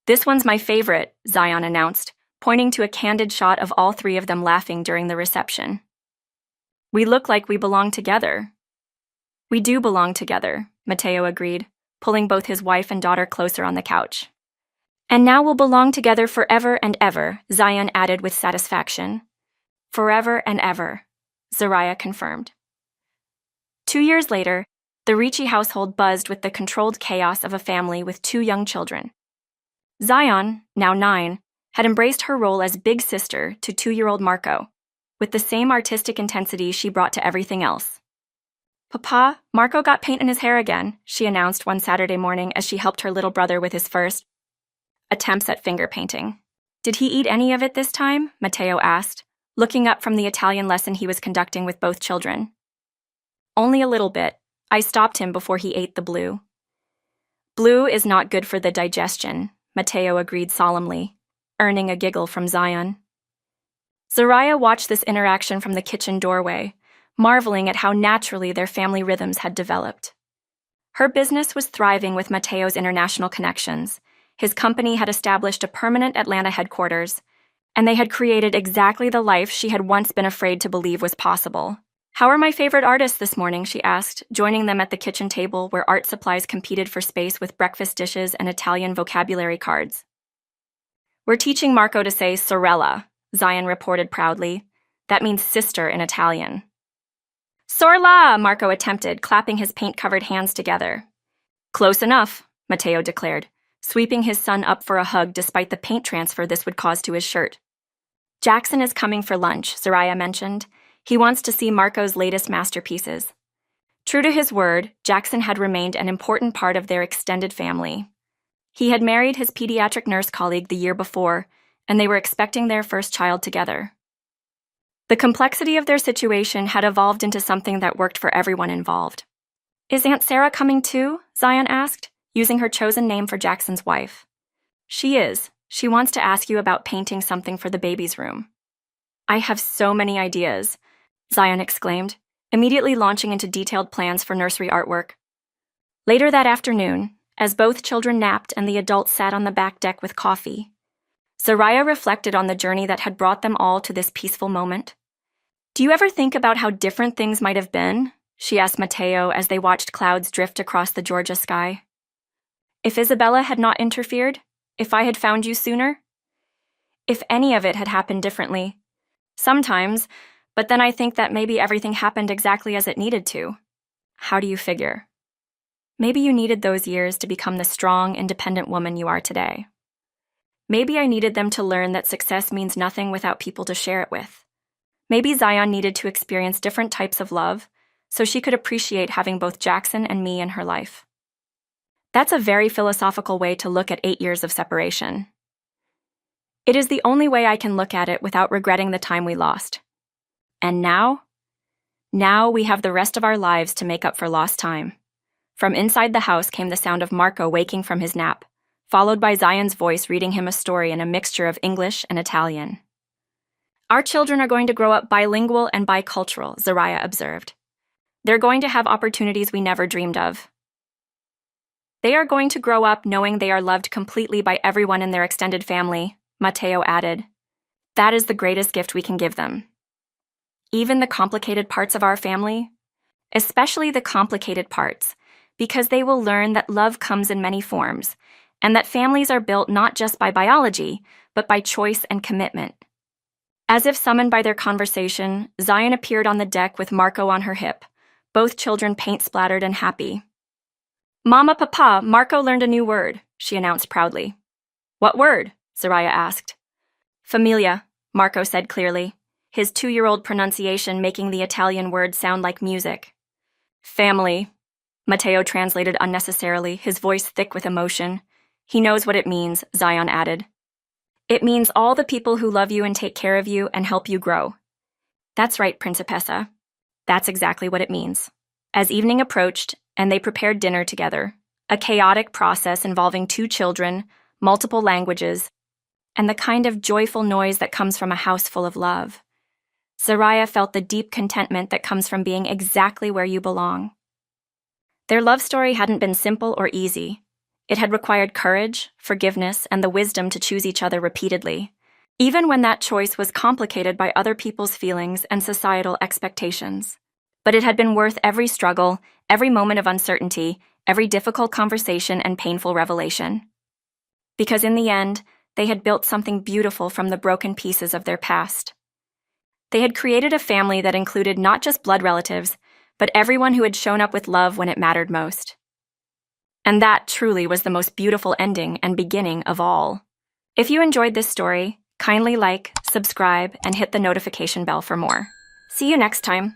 "This one's my favorite," Zion announced, pointing to a candid shot of all 3 of them laughing during the reception. "We look like we belong together." "We do belong together," Mateo agreed, pulling both his wife and daughter closer on the couch. "And now we'll belong together forever and ever," Zion added with satisfaction. "Forever and ever," Zariah confirmed. 2 years later, the Ricci household buzzed with the controlled chaos of a family with 2 young children. Zion, now 9, had embraced her role as big sister to 2-year-old Marco, with the same artistic intensity she brought to everything else. "Papa, Marco got paint in his hair again," she announced one Saturday morning as she helped her little brother with his first attempts at finger painting. "Did he eat any of it this time?" Matteo asked, looking up from the Italian lesson he was conducting with both children. "Only a little bit. I stopped him before he ate the blue." "Blue is not good for the digestion," Matteo agreed solemnly, earning a giggle from Zion. Zariah watched this interaction from the kitchen doorway, marveling at how naturally their family rhythms had developed. Her business was thriving with Matteo's international connections. His company had established a permanent Atlanta headquarters, and they had created exactly the life she had once been afraid to believe was possible. "How are my favorite artists this morning?" she asked, joining them at the kitchen table where art supplies competed for space with breakfast dishes and Italian vocabulary cards. "We're teaching Marco to say sorella," Zion reported proudly. That means sister in Italian. "Sorla!" Marco attempted, clapping his paint-covered hands together. "Close enough," Matteo declared, sweeping his son up for a hug despite the paint transfer this would cause to his shirt. "Jackson is coming for lunch," Zariah mentioned. "He wants to see Marco's latest masterpieces." True to his word, Jackson had remained an important part of their extended family. He had married his pediatric nurse colleague the year before, and they were expecting their first child together. The complexity of their situation had evolved into something that worked for everyone involved. "Is Aunt Sarah coming too?" Zion asked, using her chosen name for Jackson's wife. "She is. She wants to ask you about painting something for the baby's room." "I have so many ideas," Zion exclaimed, immediately launching into detailed plans for nursery artwork. Later that afternoon, as both children napped and the adults sat on the back deck with coffee, Zariah reflected on the journey that had brought them all to this peaceful moment. "Do you ever think about how different things might have been?" she asked Matteo as they watched clouds drift across the Georgia sky. "If Isabella had not interfered? If I had found you sooner? If any of it had happened differently? Sometimes, but then I think that maybe everything happened exactly as it needed to." "How do you figure?" "Maybe you needed those years to become the strong, independent woman you are today. Maybe I needed them to learn that success means nothing without people to share it with. Maybe Zion needed to experience different types of love so she could appreciate having both Jackson and me in her life." That's a very philosophical way to look at 8 years of separation. It is the only way I can look at it without regretting the time we lost. And now we have the rest of our lives to make up for lost time. From inside the house came the sound of Marco waking from his nap, followed by Zion's voice reading him a story in a mixture of English and Italian. "Our children are going to grow up bilingual and bicultural," Zariah observed. "They're going to have opportunities we never dreamed of. They are going to grow up knowing they are loved completely by everyone in their extended family," Matteo added. "That is the greatest gift we can give them. Even the complicated parts of our family, especially the complicated parts, because they will learn that love comes in many forms, and that families are built not just by biology, but by choice and commitment." As if summoned by their conversation, Zion appeared on the deck with Marco on her hip, both children paint-splattered and happy. "Mama, Papa, Marco learned a new word," she announced proudly. "What word?" Zariah asked. "Familia," Marco said clearly, his 2-year-old pronunciation making the Italian word sound like music. "Family," Matteo translated unnecessarily, his voice thick with emotion. "He knows what it means," Zion added. "It means all the people who love you and take care of you and help you grow." "That's right, Principessa. That's exactly what it means." As evening approached, and they prepared dinner together, a chaotic process involving 2 children, multiple languages, and the kind of joyful noise that comes from a house full of love, Zariah felt the deep contentment that comes from being exactly where you belong. Their love story hadn't been simple or easy. It had required courage, forgiveness, and the wisdom to choose each other repeatedly, even when that choice was complicated by other people's feelings and societal expectations. But it had been worth every struggle, every moment of uncertainty, every difficult conversation and painful revelation. Because in the end, they had built something beautiful from the broken pieces of their past. They had created a family that included not just blood relatives, but everyone who had shown up with love when it mattered most. And that truly was the most beautiful ending and beginning of all. If you enjoyed this story, kindly like, subscribe, and hit the notification bell for more. See you next time.